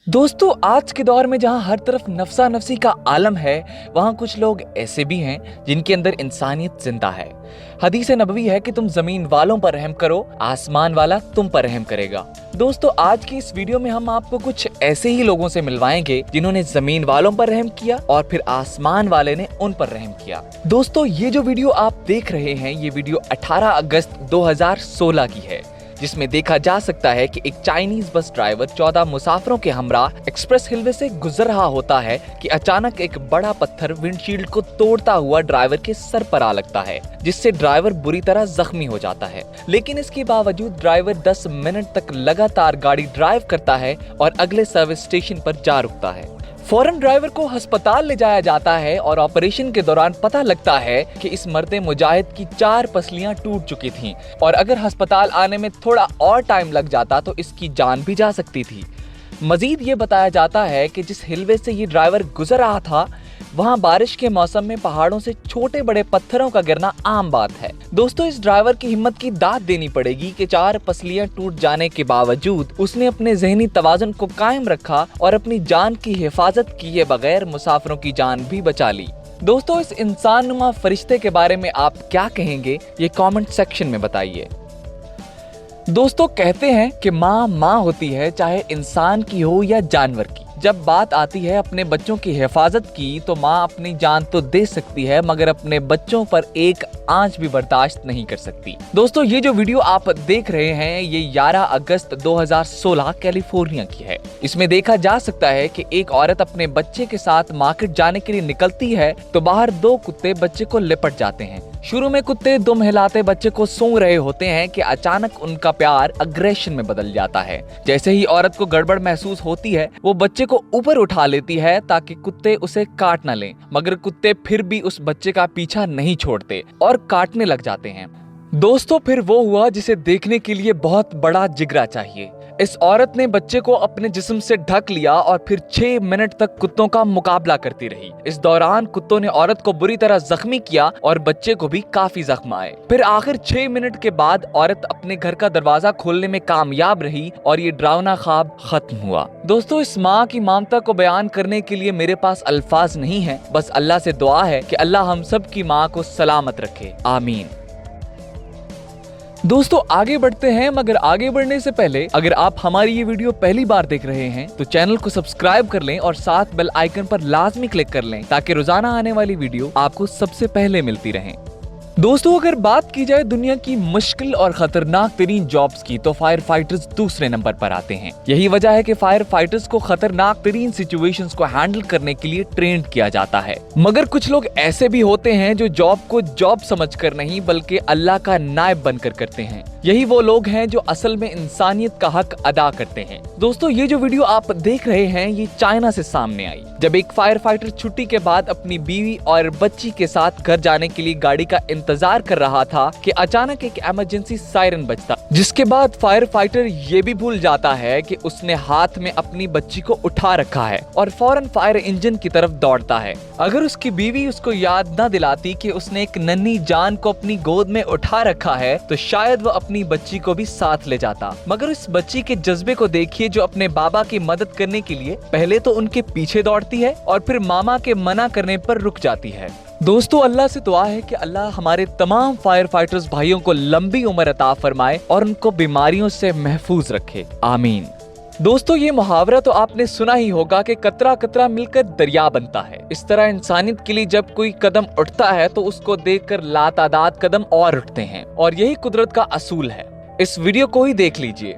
दोस्तों, आज के दौर में जहां हर तरफ नफसा नफसी का आलम है, वहां कुछ लोग ऐसे भी हैं जिनके अंदर इंसानियत जिंदा है। हदीस नबवी है कि तुम जमीन वालों पर रहम करो, आसमान वाला तुम पर रहम करेगा। दोस्तों, आज की इस वीडियो में हम आपको कुछ ऐसे ही लोगों से मिलवाएंगे जिन्होंने जमीन वालों पर रहम किया और फिर आसमान वाले ने उन पर रहम किया। दोस्तों, ये जो वीडियो आप देख रहे हैं, ये वीडियो 18 अगस्त 2016 की है, जिसमें देखा जा सकता है कि एक चाइनीज बस ड्राइवर 14 मुसाफिरों के हमरा एक्सप्रेस हिलवे से गुजर रहा होता है कि अचानक एक बड़ा पत्थर विंडशील्ड को तोड़ता हुआ ड्राइवर के सर पर आ लगता है, जिससे ड्राइवर बुरी तरह जख्मी हो जाता है। लेकिन इसके बावजूद ड्राइवर 10 मिनट तक लगातार गाड़ी ड्राइव करता है और अगले सर्विस स्टेशन पर जा रुकता है। फौरन ड्राइवर को अस्पताल ले जाया जाता है और ऑपरेशन के दौरान पता लगता है कि इस मर्दे मुजाहिद की 4 पसलियां टूट चुकी थीं और अगर अस्पताल आने में थोड़ा और टाइम लग जाता तो इसकी जान भी जा सकती थी। मजीद ये बताया जाता है कि जिस हिलवे से ये ड्राइवर गुजर रहा था, वहाँ बारिश के मौसम में पहाड़ों से छोटे बड़े पत्थरों का गिरना आम बात है। दोस्तों, इस ड्राइवर की हिम्मत की दाद देनी पड़ेगी कि 4 पसलियां टूट जाने के बावजूद उसने अपने ज़हनी तवाज़ुन को कायम रखा और अपनी जान की हिफाजत किए बगैर मुसाफिरों की जान भी बचा ली। दोस्तों, इस इंसानुमा फरिश्ते के बारे में आप क्या कहेंगे, ये कमेंट सेक्शन में बताइए। दोस्तों, कहते हैं कि माँ होती है, चाहे इंसान की हो या जानवर की। जब बात आती है अपने बच्चों की हिफाजत की, तो माँ अपनी जान तो दे सकती है मगर अपने बच्चों पर एक आंच भी बर्दाश्त नहीं कर सकती। दोस्तों, ये जो वीडियो आप देख रहे हैं, ये 11 अगस्त 2016 कैलिफोर्निया की है। इसमें देखा जा सकता है कि एक औरत अपने बच्चे के साथ मार्केट जाने के लिए निकलती है तो बाहर 2 कुत्ते बच्चे को लिपट जाते हैं। शुरू में कुत्ते दुम हिलाते बच्चे को सूंघ रहे होते हैं कि अचानक उनका प्यार अग्रेशन में बदल जाता है। जैसे ही औरत को गड़बड़ महसूस होती है, वो बच्चे को ऊपर उठा लेती है ताकि कुत्ते उसे काट न लें, मगर कुत्ते फिर भी उस बच्चे का पीछा नहीं छोड़ते और काटने लग जाते हैं। दोस्तों, फिर वो हुआ जिसे देखने के लिए बहुत बड़ा जिगरा चाहिए। इस औरत ने बच्चे को अपने जिस्म से ढक लिया और फिर 6 मिनट तक कुत्तों का मुकाबला करती रही। इस दौरान कुत्तों ने औरत को बुरी तरह जख्मी किया और बच्चे को भी काफी जख्म आए। फिर आखिर 6 मिनट के बाद औरत अपने घर का दरवाजा खोलने में कामयाब रही और ये डरावना ख्वाब खत्म हुआ। दोस्तों, इस माँ की ममता को बयान करने के लिए मेरे पास अल्फाज नहीं है। बस अल्लाह से दुआ है कि अल्लाह हम सब की माँ को सलामत रखे, आमीन। दोस्तों, आगे बढ़ते हैं, मगर आगे बढ़ने से पहले अगर आप हमारी ये वीडियो पहली बार देख रहे हैं तो चैनल को सब्सक्राइब कर लें और साथ बेल आइकन पर लाजमी क्लिक कर लें ताकि रोजाना आने वाली वीडियो आपको सबसे पहले मिलती रहे। दोस्तों, अगर बात की जाए दुनिया की मुश्किल और खतरनाक तरीन जॉब्स की, तो फायर फाइटर्स दूसरे नंबर पर आते हैं। यही वजह है कि फायर फाइटर्स को खतरनाक तरीन सिचुएशंस को हैंडल करने के लिए ट्रेंड किया जाता है। मगर कुछ लोग ऐसे भी होते हैं जो जॉब को जॉब समझकर नहीं बल्कि अल्लाह का नायब बनकर करते हैं। यही वो लोग हैं जो असल में इंसानियत का हक अदा करते हैं। दोस्तों, ये जो वीडियो आप देख रहे हैं, ये चाइना से सामने आई, जब एक फायर फाइटर छुट्टी के बाद अपनी बीवी और बच्ची के साथ घर जाने के लिए गाड़ी का इंतजार कर रहा था कि अचानक एक इमरजेंसी सायरन बजता, जिसके बाद फायर फाइटर ये भी भूल जाता है कि उसने हाथ में अपनी बच्ची को उठा रखा है और फौरन फायर इंजन की तरफ दौड़ता है। अगर उसकी बीवी उसको याद न दिलाती कि उसने एक नन्ही जान को अपनी गोद में उठा रखा है, तो शायद वो अपनी बच्ची को भी साथ ले जाता। मगर इस बच्ची के जज्बे को देखिए, जो अपने बाबा की मदद करने के लिए पहले तो उनके पीछे दौड़ती है और फिर मामा के मना करने पर रुक जाती है। दोस्तों, अल्लाह से दुआ है कि अल्लाह हमारे तमाम फायर फाइटर्स भाइयों को लंबी उम्र अता फरमाए और उनको बीमारियों से महफूज रखे, आमीन। दोस्तों, ये मुहावरा तो आपने सुना ही होगा कि कतरा कतरा मिलकर दरिया बनता है। इस तरह इंसानियत के लिए जब कोई कदम उठता है तो उसको देखकर लातादाद कदम और उठते हैं और यही कुदरत का असूल है। इस वीडियो को ही देख लीजिए।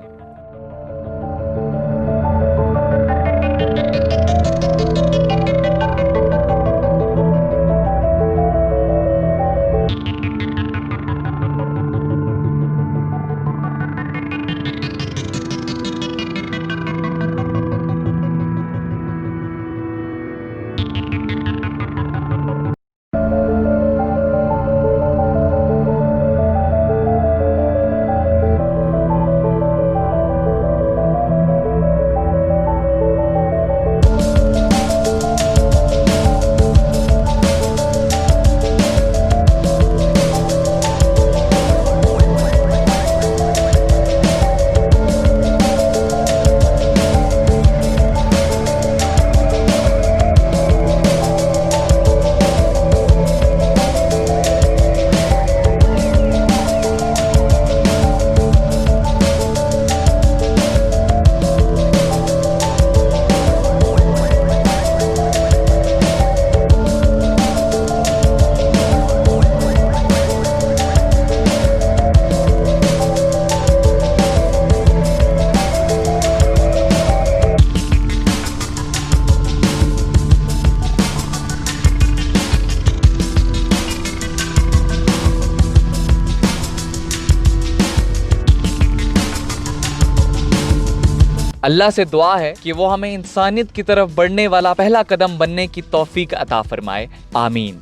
अल्लाह से दुआ है कि वो हमें इंसानियत की तरफ बढ़ने वाला पहला कदम बनने की तौफीक अता फरमाए। आमीन।